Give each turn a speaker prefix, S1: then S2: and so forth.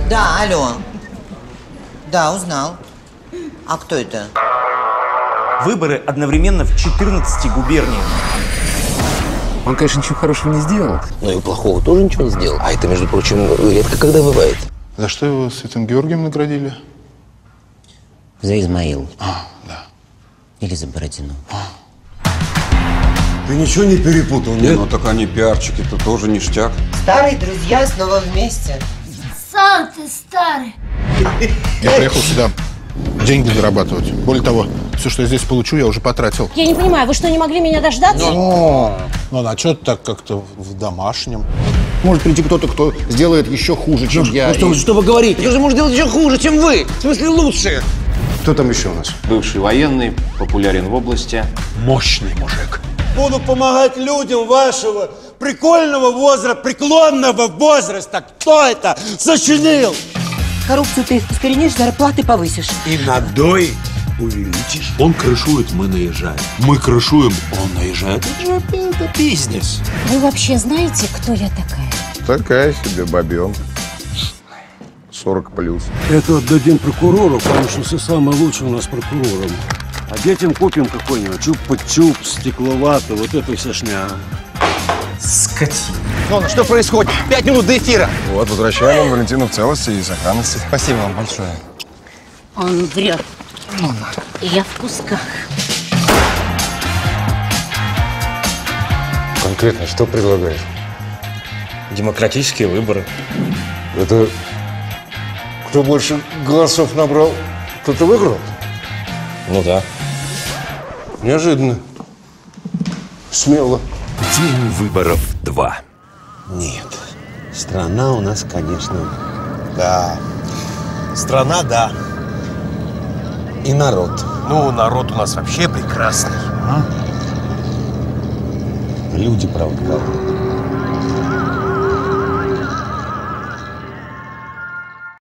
S1: Да, алло. Да, узнал. А кто это?
S2: Выборы одновременно в 14 губерниях.
S3: Он, конечно, ничего хорошего не сделал.
S4: Но и плохого тоже ничего не сделал. А это, между прочим, редко когда бывает.
S5: За что его Святым Георгием наградили?
S4: За Измаил.
S5: Да.
S4: Или за Бородину.
S6: Ты ничего не перепутал, нет?
S7: Ну так они пиарчики-то тоже ништяк.
S1: Старые друзья снова вместе.
S8: Сам ты старый.
S5: Я приехал сюда деньги зарабатывать. Более того, все, что я здесь получу, я уже потратил.
S8: Я не понимаю, вы что, не могли меня дождаться?
S5: Ну, а что так как-то в домашнем?
S3: Может прийти кто-то, кто сделает еще хуже, чем я.
S4: Ну что вы говорите? Кто же может делать еще хуже, чем вы? В смысле лучше?
S6: Кто там еще у нас?
S9: Бывший военный, популярен в области.
S5: Мощный мужик.
S10: Буду помогать людям вашего прикольного возраста, преклонного возраста. Кто это сочинил?
S1: Коррупцию ты искоренишь, зарплаты повысишь.
S10: И надой увеличишь. Он крышует, мы наезжаем. Мы крышуем, он наезжает. Это бизнес.
S8: Вы вообще знаете, кто я такая?
S5: Такая себе бабенка. 40+.
S10: Это отдадим прокурору, потому что все самое лучшее у нас прокурором. А детям купим какой-нибудь чуп-чуп, стекловато, вот это вся шня.
S2: Скотина.
S4: Ну, что происходит? 5 минут до эфира.
S6: Вот, возвращаем вам Валентину в целости и сохранности.
S2: Спасибо вам большое.
S8: Он врет. Я в кусках.
S6: Конкретно что предлагаешь?
S2: Демократические выборы.
S6: Это кто больше голосов набрал, кто-то выиграл?
S2: Ну да.
S6: Неожиданно. Смело.
S11: День выборов 2.
S10: Нет, страна у нас, конечно, да. Страна, да. И народ. Ну, народ у нас вообще прекрасный. Люди, правда,